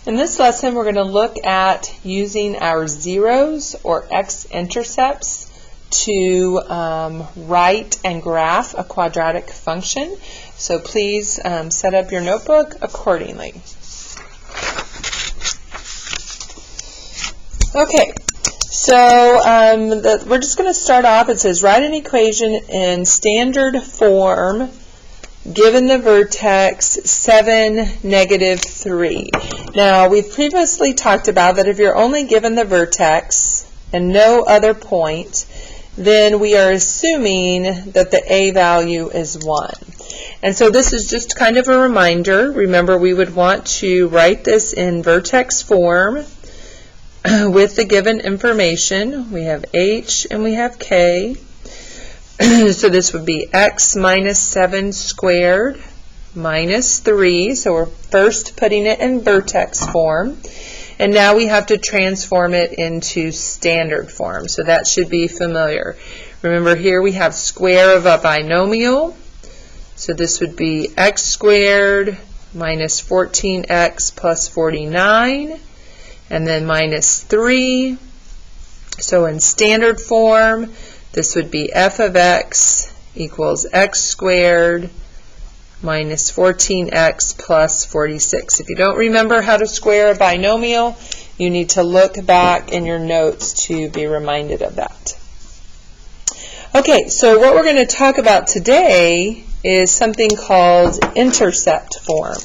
In this lesson, we're going to look at using our zeros or x-intercepts to write and graph a quadratic function. So please set up your notebook accordingly. Okay, so we're just going to start off. It says write an equation in standard form given the vertex 7, -3. Now, we've previously talked about that if you're only given the vertex and no other point, then we are assuming that the a value is 1. And so this is just kind of a reminder. Remember, we would want to write this in vertex form with the given information. We have h and we have k. So this would be x minus 7 squared minus 3. So we're first putting it in vertex form. And now we have to transform it into standard form. So that should be familiar. Remember, here we have square of a binomial. So this would be x squared minus 14x plus 49. And then minus 3. So in standard form, this would be f of x equals x squared minus 14x plus 46. If you don't remember how to square a binomial, you need to look back in your notes to be reminded of that. Okay, so what we're going to talk about today is something called intercept form.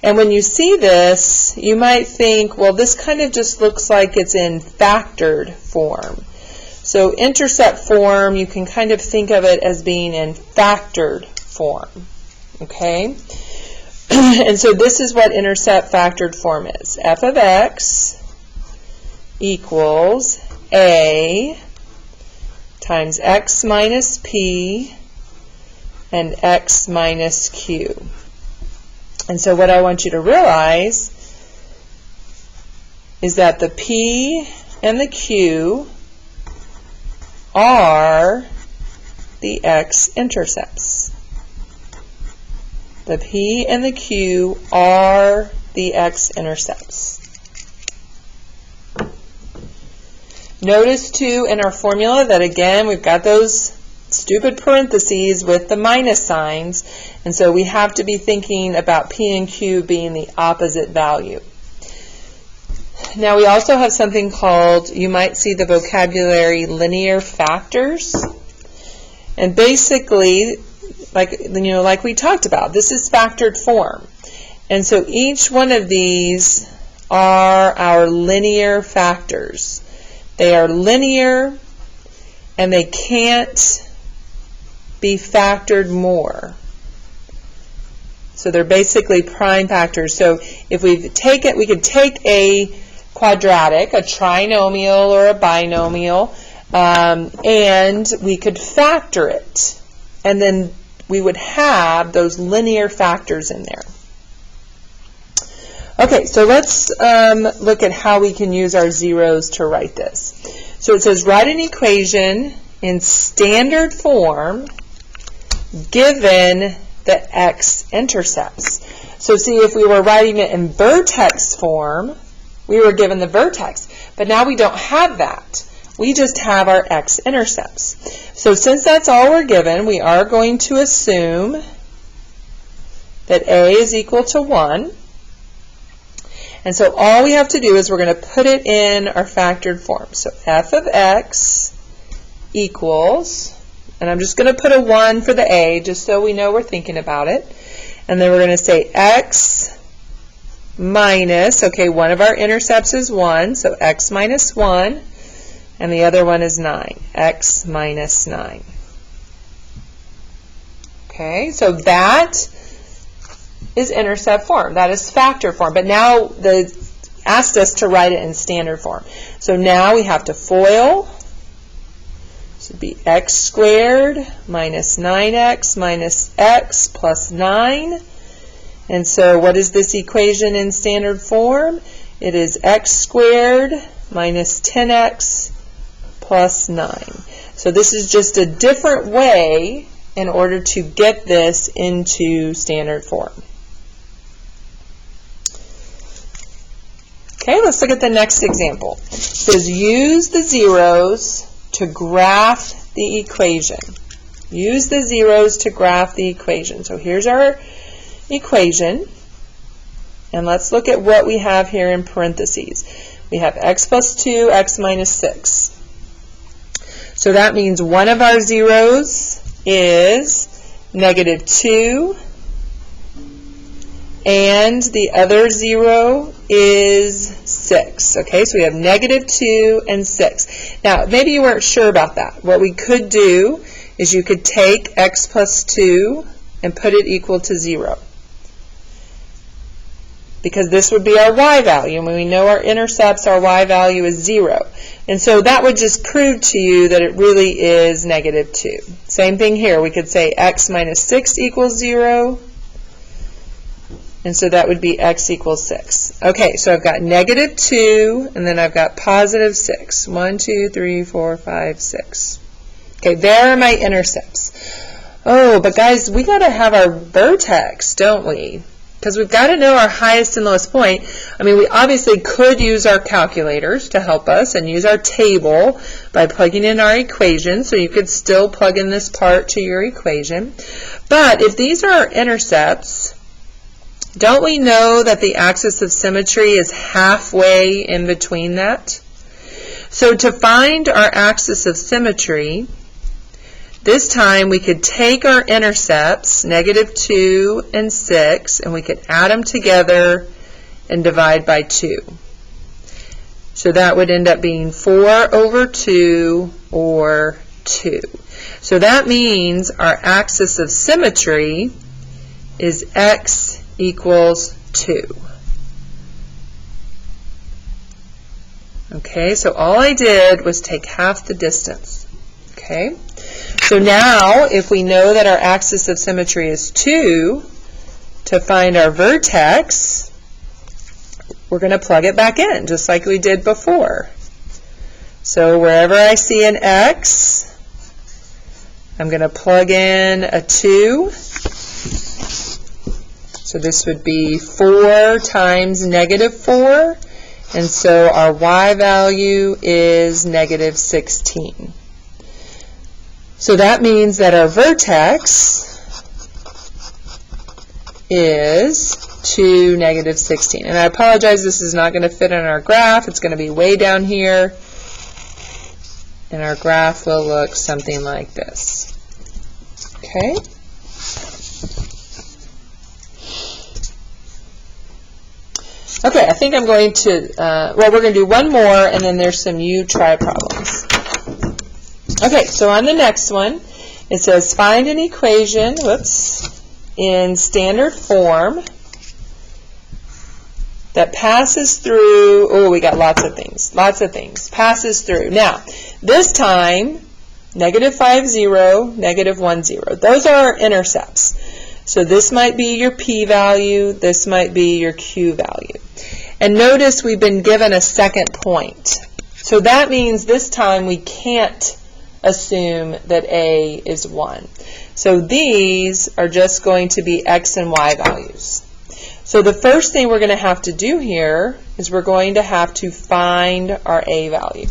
And when you see this, you might think, well, this kind of just looks like it's in factored form. So intercept form, you can kind of think of it as being in factored form, okay? And so this is what intercept factored form is. F of x equals a times x minus p and x minus q. And so what I want you to realize is that the p and the q are the x-intercepts. The p and the q are the x-intercepts. Notice too in our formula that again we've got those stupid parentheses with the minus signs, and so we have to be thinking about p and q being the opposite value. Now we also have something called, you might see the vocabulary, linear factors. And basically, like we talked about, this is factored form. And so each one of these are our linear factors. They are linear and they can't be factored more. So they're basically prime factors. So if we take it, we could take a quadratic, a trinomial or a binomial, and we could factor it. And then we would have those linear factors in there. Okay, so let's look at how we can use our zeros to write this. So it says write an equation in standard form given the x-intercepts. So see, if we were writing it in vertex form, we were given the vertex, but now we don't have that. We just have our x-intercepts. So since that's all we're given, we are going to assume that a is equal to 1. And so all we have to do is we're going to put it in our factored form. So f of x equals, and I'm just going to put a 1 for the a just so we know we're thinking about it. And then we're going to say x minus, okay, one of our intercepts is 1, so x minus 1, and the other one is 9, x minus 9. Okay, so that is intercept form. That is factor form. But now they asked us to write it in standard form. So now we have to FOIL. This would be x squared minus 9x minus x plus 9. And so what is this equation in standard form? It is x squared minus 10x plus 9. So this is just a different way in order to get this into standard form. Okay, let's look at the next example. It says use the zeros to graph the equation. Use the zeros to graph the equation. So here's our equation. And let's look at what we have here in parentheses. We have x plus 2, x minus 6. So that means one of our zeros is negative 2, and the other 0 is 6. Okay, so we have negative 2 and 6. Now, maybe you weren't sure about that. What we could do is you could take x plus 2 and put it equal to 0. Because this would be our y value, and when we know our intercepts, our y value is 0. And so that would just prove to you that it really is negative 2. Same thing here. We could say x minus 6 equals 0, and so that would be x equals 6. Okay, so I've got negative 2, and then I've got positive 6. 1, 2, 3, 4, 5, 6. Okay, there are my intercepts. Oh, but guys, we got to have our vertex, don't we? Because we've got to know our highest and lowest point. I mean, we obviously could use our calculators to help us and use our table by plugging in our equation. So you could still plug in this part to your equation. But if these are our intercepts, don't we know that the axis of symmetry is halfway in between that? So to find our axis of symmetry, this time we could take our intercepts, negative 2 and 6, and we could add them together and divide by 2. So that would end up being 4 over 2 or 2. So that means our axis of symmetry is x equals 2. Okay, so all I did was take half the distance. Okay, so now if we know that our axis of symmetry is 2, to find our vertex, we're going to plug it back in, just like we did before. So wherever I see an x, I'm going to plug in a 2. So this would be 4 times negative 4, and so our y value is negative 16. So that means that our vertex is 2, negative 16. And I apologize, this is not going to fit in our graph. It's going to be way down here. And our graph will look something like this. Okay? Okay, I think I'm going to, well, we're going to do one more, and then there's some you try problems. Okay, so on the next one, it says find an equation, in standard form that passes through, oh, we got lots of things, passes through. Now, this time, negative 5, 0, negative 1, 0. Those are our intercepts. So this might be your p-value, this might be your q-value. And notice we've been given a second point. So that means this time we can't assume that A is 1. So these are just going to be x and y values. So the first thing we're going to have to do here is we're going to have to find our A value.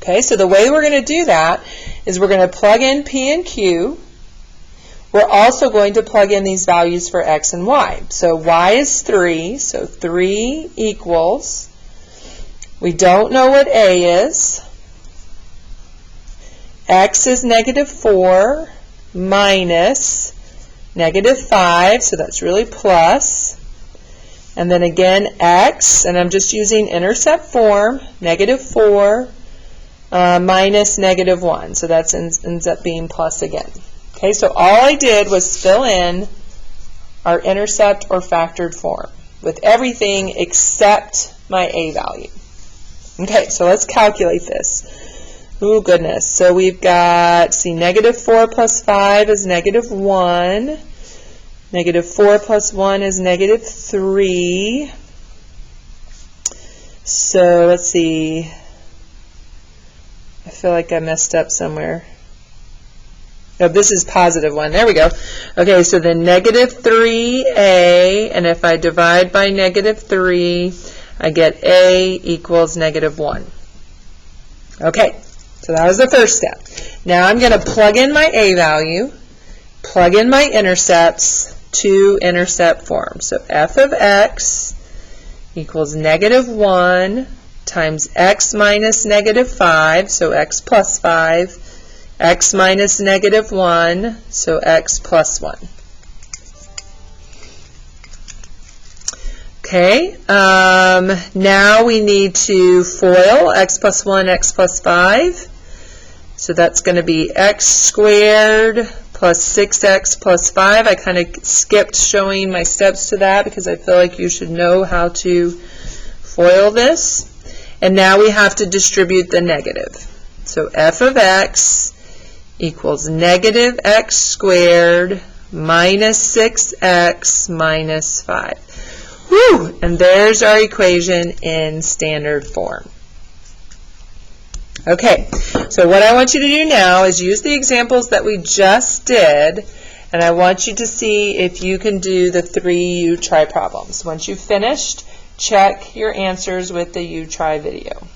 Okay, so the way we're going to do that is we're going to plug in P and Q. We're also going to plug in these values for x and y. So y is 3, so 3 equals, we don't know what A is, x is negative 4 minus negative 5, so that's really plus, and then again x, and I'm just using intercept form, negative 4 minus negative 1, so that ends up being plus again. Okay, so all I did was fill in our intercept or factored form with everything except my A value. Okay, so let's calculate this. Oh, goodness. So we've got, see, negative 4 plus 5 is negative 1. Negative 4 plus 1 is negative 3. So let's see. I feel like I messed up somewhere. Oh, this is positive 1. There we go. Okay, so then negative 3a, and if I divide by negative 3, I get A equals -1. Okay, so that was the first step. Now I'm going to plug in my A value, plug in my intercepts to intercept form. So f of x equals -1 times x minus -5, so x plus 5, x minus -1, so x plus 1. Okay, now we need to FOIL x plus 1, x plus 5. So that's going to be x squared plus 6x plus 5. I kind of skipped showing my steps to that because I feel like you should know how to FOIL this. And now we have to distribute the negative. So f of x equals -x squared minus 6x minus 5. Whew! And there's our equation in standard form. Okay, so what I want you to do now is use the examples that we just did, and I want you to see if you can do the 3 you try problems. Once you've finished, check your answers with the you try video.